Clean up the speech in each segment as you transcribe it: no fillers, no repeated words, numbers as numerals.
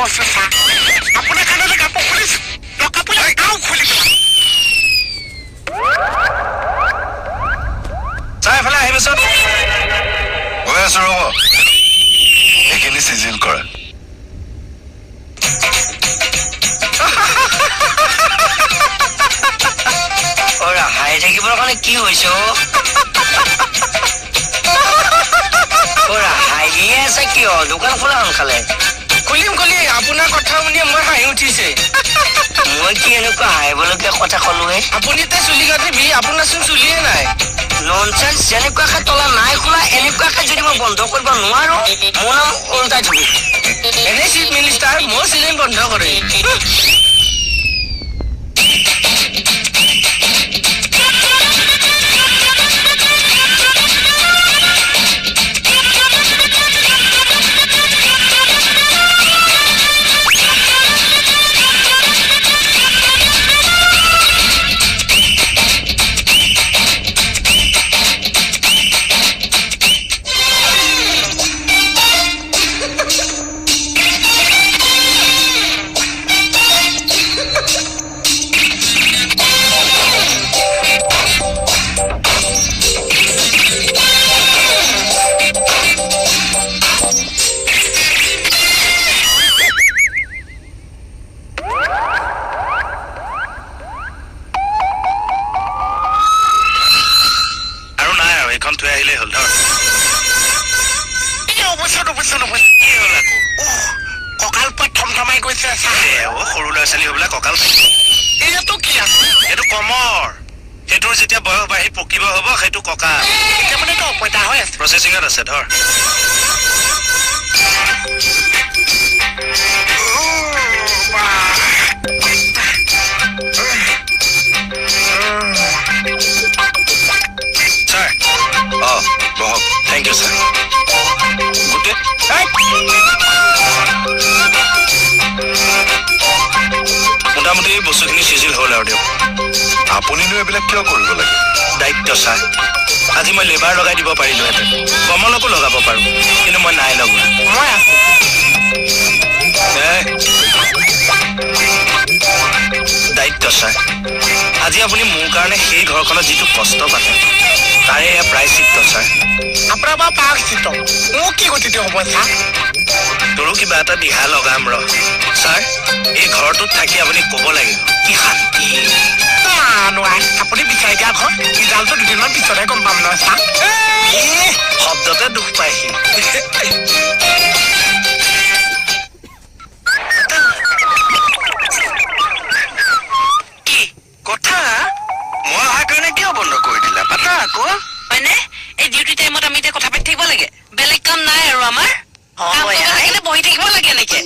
কৈছো চা আপোনাৰ কাৰণে কাপোৰ খুলিছো কাপোৰ আও খুলি চাই ফালে আহিবচোন গৈ আছো ৰ'ব এইখিনি চিজিল কৰা হাই থাকিবৰ কাৰণে কি হৈছে হাঁহিয়ে আছে কিয় দোকান খোলা সোনকালে খুলিম আপোনাৰ কথা শুনি মই হাঁহি উঠিছে মই কি এনেকুৱা হাঁহিবলগীয়া কথা কলোহে আপুনি এতিয়া চুলি কাটিবি আপোনাৰচোন চুলিয়ে নাই ননচেন্স যেনেকুৱাকে তলা নাই খোলা এনেকুৱাকে যদি মই বন্ধ কৰিব নোৱাৰো মোৰ নাম ওলটাই থবি এনে চিফ মিনিষ্টাৰ মই চিলিম বন্ধ কৰে কঁকাল পা থমথমাই গৈছে সৰু ল'ৰা ছোৱালী হ'বলা কঁকাল এইটো কি আছে এইটো কমৰ সেইটোৰ যেতিয়া বয়স বাঢ়ি পকিব হ'ব সেইটো কঁকাল এতিয়া মানে তো অপইতা হৈ আছে প্ৰচেছিঙত আছে ধৰ ছাৰ বহক থেংক ইউ ছাৰ গোটেই মোটামুটি বস্তুখিনি চিজিল হ'ল আৰু দিয়ক আপুনিনো এইবিলাক কিয় কৰিব লাগে দায়িত্ব ছাৰ আজি মই লেবাৰ লগাই দিব পাৰিলোহেঁতেন কমলকো লগাব পাৰোঁ কিন্তু মই নাই লগোৱা মই আছো দায়িত্ব ছাৰ আজি আপুনি মোৰ কাৰণে সেই ঘৰখনত যিটো কষ্ট পালে তাৰে এয়া প্ৰায়শ্চিত্ত ছাৰ আপোনাৰ বাৰু প্ৰায়শ্চিত্ত মোৰ কি গতিতে হ'ব ছাৰ তোৰো কিবা এটা দিহা লগাম ৰ ছাৰ এই ঘৰটোত থাকি আপুনি ক'ব লাগিব কি শান্তি নোৱাৰে আপুনি বিচাৰি দিয়া ঘৰ ৰিজাল্টটো দুদিনমান পিছতহে গম পাম নহয় ছাৰ শব্দতে দুখ পাইহি কি কথা মই অহাৰ কাৰণে কিয় বন্ধ কৰি দিলা পাতা আকৌ হয়নে এই ডিউটি টাইমত আমি এতিয়া কথা পাতি থাকিব লাগে বেলেগ কাম নাই আৰু আমাৰ বহি থাকিব লাগে এনেকে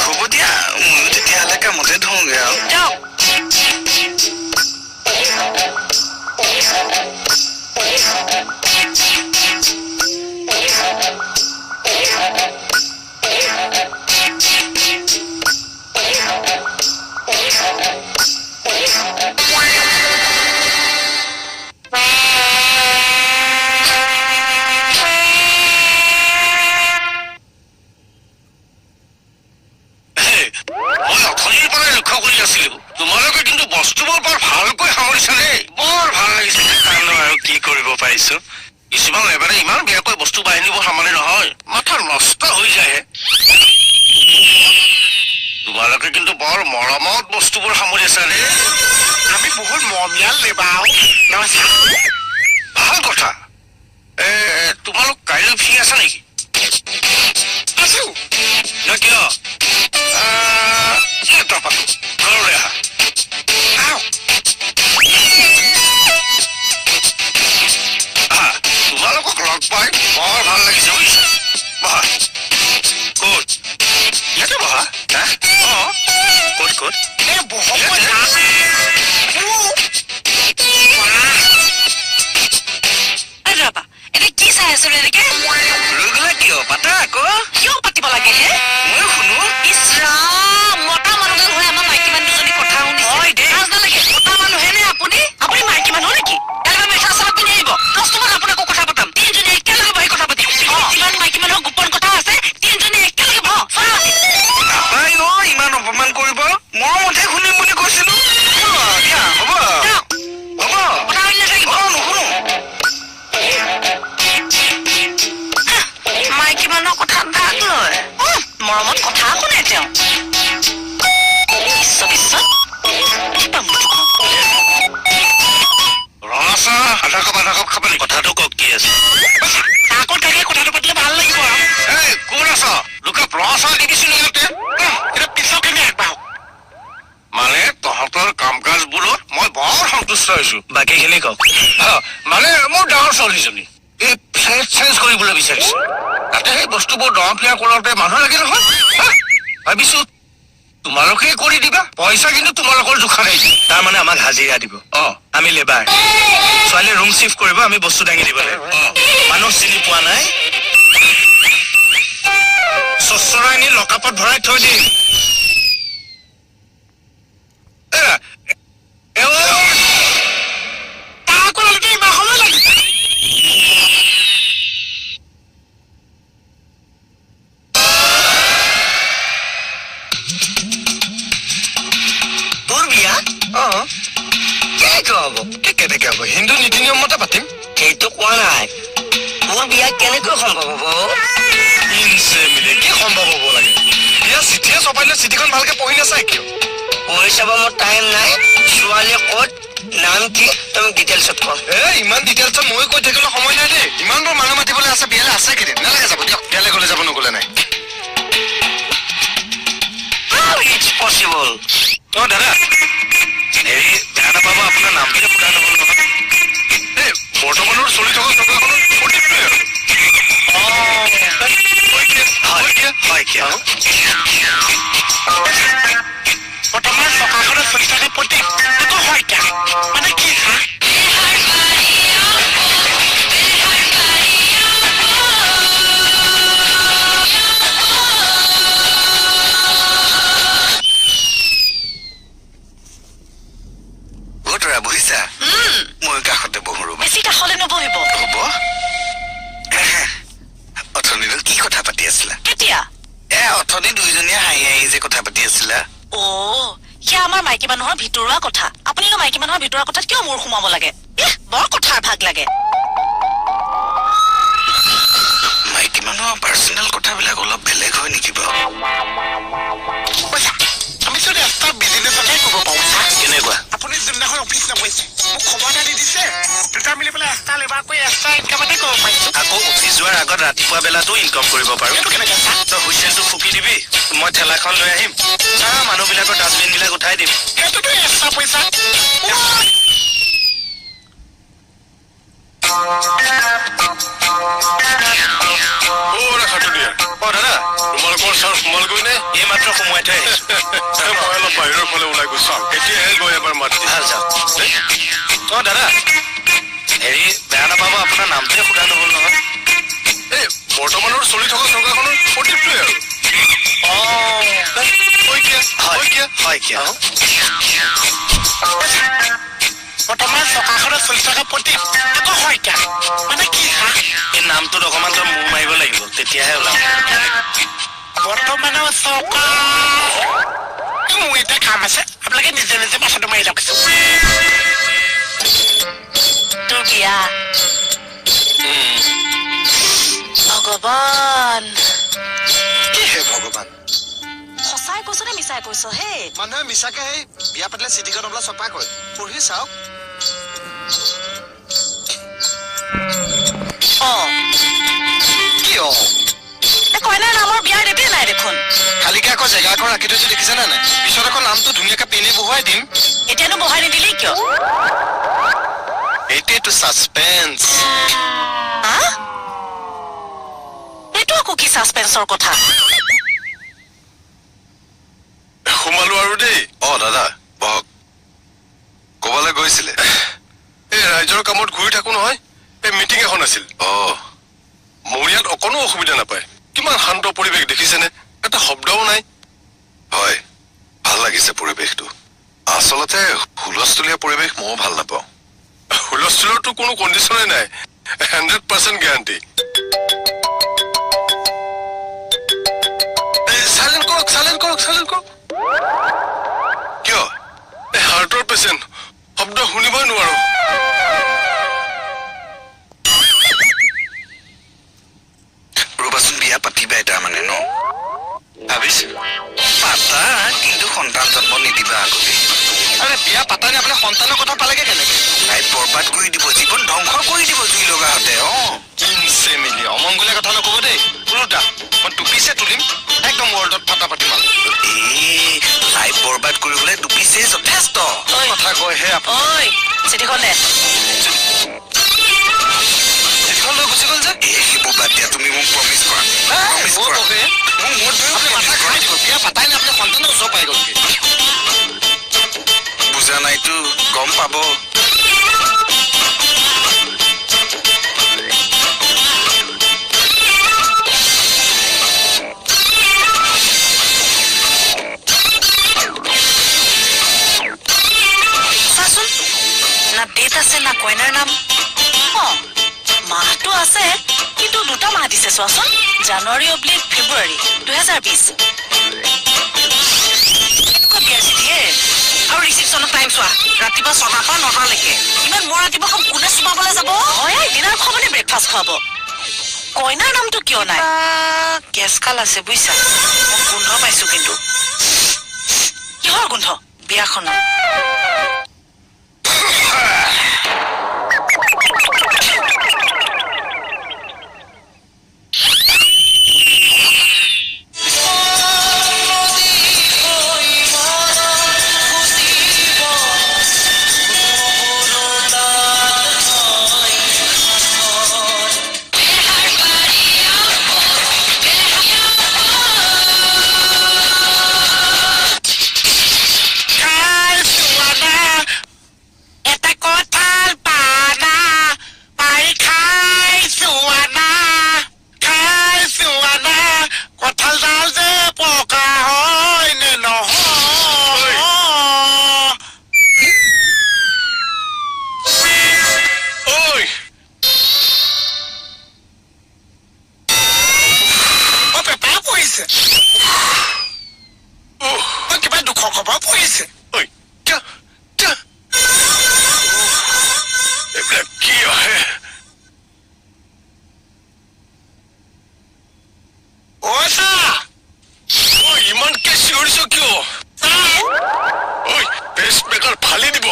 হ'ব দিয়া ময়ো তেতিয়াহ'লে কামতে ধৰোঁগে আৰু যাওক তোমালোকে কিন্তু বস্তুবোৰ বৰ ভালকৈ সামৰিছা দেই বৰ ভাল লাগিছে আৰু কি কৰিব পাৰিছো কিছুমান এবাৰে ইমান বেয়াকৈ বস্তু বাহিনীবোৰ সামৰি নহয় মাথা নষ্ট হৈ যায় তোমালোকে কিন্তু বৰ মৰমত বস্তুবোৰ সামৰিছা দেই আমি বহুত মৰমীয়াল লেবাও ভাল কথা তোমালোক কাইলৈ ফ্ৰী আছা নেকি আছো ন কিয় ঘৰলৈ আহা তোমালোকক লগ পাই বৰ ভাল লাগিছে বুজিছা বহা ক'ত ইয়াতে বহা ক'ত ক'ত ৰবা এতিয়া কি চাই আছো এনেকে ৰগলা কিয় পাতা আকৌ কিয় পাতিব লাগে হে ময়ো শুনো ইছৰাম মতা মানুহ হৈ আমাৰ মাইকী মানুহ দুজনী কথা শুনিছে নালাগে মতা মানুহে নে আপুনি মাইকী মানুহ নেকি একেলগে মেখেলা চাদৰ পিন্ধি আহিব কাষ্টমাৰ আপোনাকো কথা পতাম তিনিজনী একেলগে বহি কথা পাতিম যিমান মাইকী মানুহৰ গোপন কথা আছে তিনিজনী একেলগে বহ খাবনি কথাটো কওক কি আছে আকৌ তাকে কথাটো পাতিলে ভাল লাগিব এই কোন আছ লোকে প্ৰচা দেখিছিলো ইয়াতে এটা পিছকেনে আগবাঢ়ক মানে তহঁতৰ কাম কাজবোৰত মই বৰ সন্তুষ্ট হৈছো বাকীখিনি কওক মানে মোৰ ডাঙৰ ছোৱালীজনী এই ফ্লেট চেঞ্জ কৰিবলৈ বিচাৰিছে তাতে সেই বস্তুবোৰ দম ফিয়া কৰোঁতে মানুহ লাগে নহয় ভাবিছো তোমালোকে কৰি দিবা পইচা কিন্তু তোমালোকৰ জোখা নাই তাৰমানে আমাক হাজিৰা দিব আমি লেবাৰ ছোৱালী ৰুম শিফ্ট কৰিব আমি বস্তু দাঙি দিব লাগিব মানুহ চিনি পোৱা নাই চচৰাই নি লকাপত ভৰাই থৈ দিম হিন্দু নীতি নিয়ম মতে পাতিম সেইটো কোৱা নাই মোৰ বিয়া কেনেকৈ সম্ভৱ হব কি সম্ভৱ হব লাগে বিয়া চিঠিয়ে চপাইলে চিঠিখন ভালকে পঢ়ি নাচাই কিয় পঢ়ি চাব মোৰ টাইম নাই ছোৱালী ক'ত নাম কি তুমি ডিটেইলছত কোৱা ইমান ডিটেইলছত মই কৈ থাকিবলৈ সময় নাই দেই ইমানবোৰ মানুহ মাতিবলৈ আছে বিয়ালে আছে কেইদিন নালাগে যাব দিয়ক বিয়ালে গ'লে যাব নগ'লে নাই ইটছ পচিবল দাদা হেৰি বেয়া নাপাব আপোনাৰ নামটোকে ফুটা নগ'ল নহয় বৰ্তমানৰ চলি থকা চৰকাৰখনৰ প্ৰতিক্ৰিয়া বৰ্তমান চৰকাৰখনৰ চলি থকা প্ৰতীক একো হত্যা মানে কি বহিছা মই কাষতে বহু বেছি কাষলৈ নবহিব হ'ব অথনিটো কি কথা পাতি আছিলা কেতিয়া অথনি দুইজনীয়ে হাঁহি হাঁহি যে কথা পাতি আছিলা সেয়া আমাৰ মাইকী মানুহৰ ভিতৰুৱা কথা আপুনিনো মাইকী মানুহৰ ভিতৰুৱা কথাত কিয় মূৰ সোমাব লাগে বৰ কথাৰ ভাগ লাগে মাইকী মানুহৰ পাৰ্চনেল কথাবিলাক অলপ বেলেগ হয় নেকি বাৰু আমি চোন ৰাস্তাৰ বিজনেছতে ক'ব পাৰোঁ কেনেকুৱা আপুনি যোনদিনাখন অফিচ নগৈছে মোক খবৰ এটা দি দিছে দুটা মিলি পেলাই এক্সট্ৰা লেবাৰ কৰি এক্সট্ৰা ইনকামতে ক'ব পাৰিছোঁ আকৌ অফিচ যোৱাৰ আগত ৰাতিপুৱা বেলাতো ইনকাম কৰিব পাৰোঁ এইটো কেনেকৈ তই হুইচেলটো ফুকি দিবি মই ঠেলাখন লৈ আহিম মানুহবিলাকৰ ডাষ্টবিনবিলাক উঠাই দিম সেইটোতো এক্সট্ৰা পইচা দাদা তোমালোকৰ চাৰ সোমাল গৈ নে এই মাত্ৰ সোমোৱাই থৈ মই অলপ বাহিৰৰ ফালে ওলাই গৈ চাওঁ এতিয়াহে গৈ এবাৰ মাতি ভাল যাওক দাদা হেৰি বেয়া নাপাব আপোনাৰ নামটোৱে সোধা নহ'ল নহয় এই বৰ্তমানৰ চলি থকা চৰকাৰখনৰ প্ৰতিক্ৰিয়া আৰু বৰ্তমান চৰকাৰখনৰ চলি থকা প্ৰতীক একো হত্যা মানে কি এই নামটোত অকণমান তই মূৰ মাৰিব লাগিব তেতিয়াহে ওলাম বৰ্তমানৰ চৰকাৰ মোৰ এতিয়া কাম আছে আপোনালোকে নিজে নিজে মাথাটো মাৰি লওকচোন তোৰ বিয়া ভগৱান কিহে ভগৱান সঁচাই কৈছ নে মিছাই কৈছ হে মানুহে মিছাকে সেই বিয়া পাতিলে চিঠিখন অলপ চপা কৰে পঢ়ি চাওক কি কইনাৰ নামৰ বিয়াৰ ডেটে নাই দেখোন খালিকে আকৌ জেগা এখন ৰাখি থৈছে দেখিছে নে নাই পিছত আকৌ নামটো ধুনীয়াকে পেনে বহুৱাই দিম এতিয়ানো বহাই নিদিলি কিয় এইটোৱেতো ছাছপেন্স এইটো আকৌ কি ছাছপেন্সৰ কথা সোমালো আৰু দেই দাদা বহক ক'বালৈ গৈছিলে এই ৰাইজৰ কামত ঘূৰি থাকো নহয় এই মিটিং এখন আছিল মোৰ ইয়াত অকণো অসুবিধা নাপায় কিমান শান্ত পৰিৱেশ দেখিছেনে এটা শব্দও নাই হয় ভাল লাগিছে পৰিৱেশটো আচলতে হুলস্থুলীয়া পৰিৱেশ ময়ো ভাল নাপাওঁ হুলস্থুলৰতো কোনো কণ্ডিশ্যনেই নাই 100% গ্যাৰাণ্টি সাইলেন্ট কৰক কিয় এই হাৰ্টৰ পেচেণ্ট শব্দ শুনিবই নোৱাৰো ৰবাচোন বিয়া পাতিবা এটা মানে ন ভাবিছো পাতা কিন্তু সন্তান জন্ম নিদিবা আগতে আৰে বিয়া পাতা নে আপুনি সন্তানৰ কথা পালেগে কেনেকে লাইফ বৰবাদ কৰি দিব জীৱন ধ্বংস কৰি দিব জুই লগাহঁতে কিনছে মিলি অমংগলীয়া কথা নকব দেই ওলোটা মই টুপিছে তুলিম একদম ৱৰ্ল্ডত ফাটাফাটি মাল লাইফ বৰবাদ কৰিবলৈ টুপিছে যথেষ্ট কথা কয় হে ঐ চিঠিখন দে চিঠিখন লৈ গুচি গ'ল যে সেইবোৰ বাদ দিয়া তুমি মোক প্ৰমিছ কৰা প্ৰমিছ কৰা বিয়া পাতাই নে আপুনি সন্তানৰ ওচৰ পাই গ'লগে বুজা নাইতো গম পাব চাচোন না ডেট আছে না কইনাৰ নাম মাহটো আছে কিন্তু দুটা মাহ দিছে চোৱাচোন জানুৱাৰী অব্লিক ফেব্ৰুৱাৰী 2020 এনেকুৱা বিয়া চিঠিয়ে আৰু ৰিচিপশ্যনৰ টাইম চোৱা ৰাতিপুৱা 6টাৰ পৰা 9টালৈকে ইমান মোৰ ৰাতিপুৱা কোনে চুমাবলৈ যাব হয় ডিনাৰ খোৱাবনে ব্ৰেকফাষ্ট খুৱাব কইনাৰ নামটো কিয় নাই গেছকাল আছে বুজিছা মই গোন্ধ পাইছো কিন্তু কিহৰ গোন্ধ বিয়াখনৰ কিবা দুখৰ খবৰ পৰিছে এইবিলাক কি আহে ইমানকে চিঞৰিছ কিয় ঐ পেষ্ট মেকাৰ ফালি দিব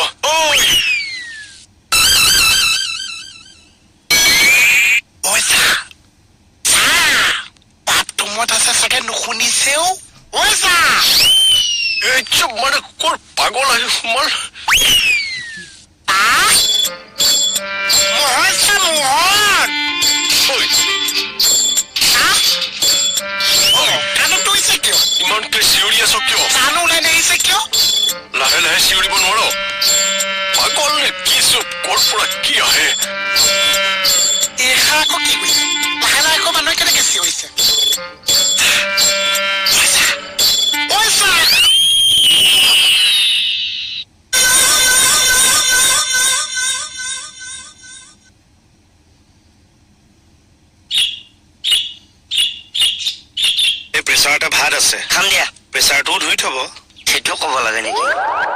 আছে চাগে নুশুনিছেও এই চব মানে কৰ পাগল আহি সোমাল ইমানকে চিঞৰি আছ কিয় লাহে লাহে চিঞৰিব নোৱাৰ পাগল নে কি চব কৰ পৰা কি আহে আকৌ কি কৰিছে লাহে লাহে আকৌ মানুহে কেনেকে চিঞৰিছে প্ৰেছাৰ এটা ভাত আছে খাম দিয়া প্ৰেছাৰটোও ধুই থব সেইটো ক'ব লাগে নেকি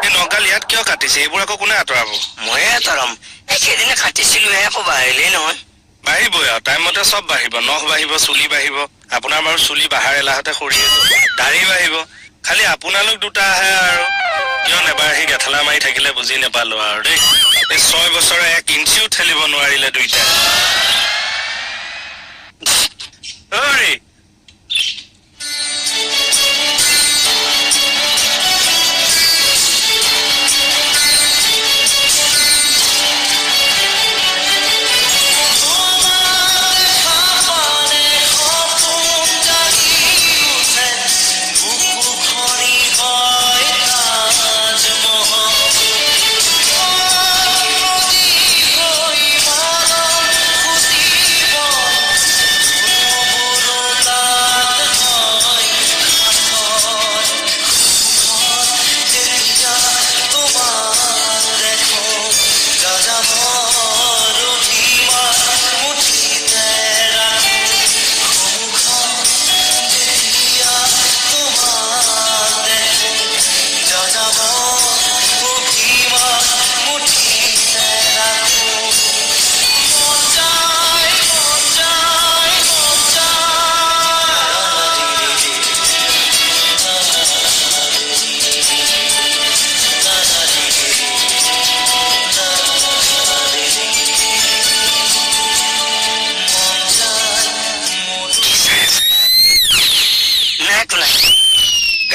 এই নগাল ইয়াত কিয় কাটিছে এইবোৰ আকৌ কোনে আঁতৰাব ময়ে আঁতৰাম সেইদিনা কাটিছিলোহে আকৌ বাঢ়িলেই নহয় বাঢ়িবই আৰু টাইমতে চব বাঢ়িব নখ বাঢ়িব চুলি বাঢ়িব আপোনাৰ বাৰু চুলি বাঢ়াৰ এলাহতে সৰি দাঢ়ি বাঢ়িব খালি আপোনালোক দুটা আহে আৰু কিয় নেবাঢ়ি গেঠালা মাৰি থাকিলে বুজি নেপালো আৰু দেই এই 6 বছৰে 1 ইঞ্চিও ঠেলিব নোৱাৰিলে দুইটাই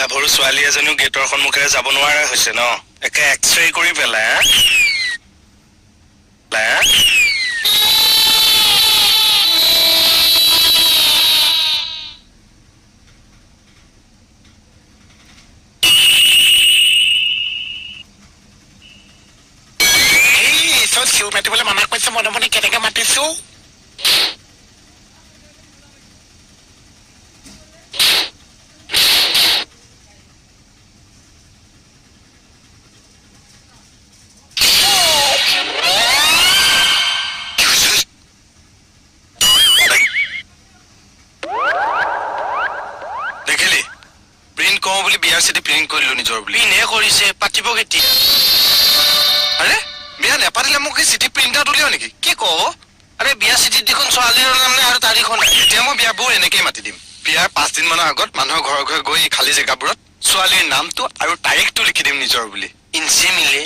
গাভৰু ছোৱালী এজনীও গেটৰ সন্মুখেৰে যাব নোৱাৰা হৈছে ন একে এক্সৰে কৰি পেলাই চিঞ মাতিবলৈ মানা কৰিছে মনে মনে কেনেকে মাতিছো দেখিলি প্ৰিণ্ট কওঁ বুলি বিয়াৰ চিঠি প্ৰিণ্ট কৰিলো নিজৰ বুলি ইনে কৰিছে পাতিব কেতিয়া আৰে বিয়া নেপাতিলে মোক এই চিঠি প্ৰিণ্ট আউট উলিয়াও নেকি কি কওঁ আৰে বিয়া চিঠিত দেখোন ছোৱালীৰ নাম নাই আৰু তাৰিখো নাই এতিয়া মই বিয়াবোৰ এনেকেই মাতি দিম বিয়াৰ 5 দিন মানৰ আগত মানুহৰ ঘৰে ঘৰে গৈ খালী জেগাবোৰত ছোৱালীৰ নামটো আৰু তাৰিখটো লিখি দিম নিজৰ বুলি ইঞ্চি মিলে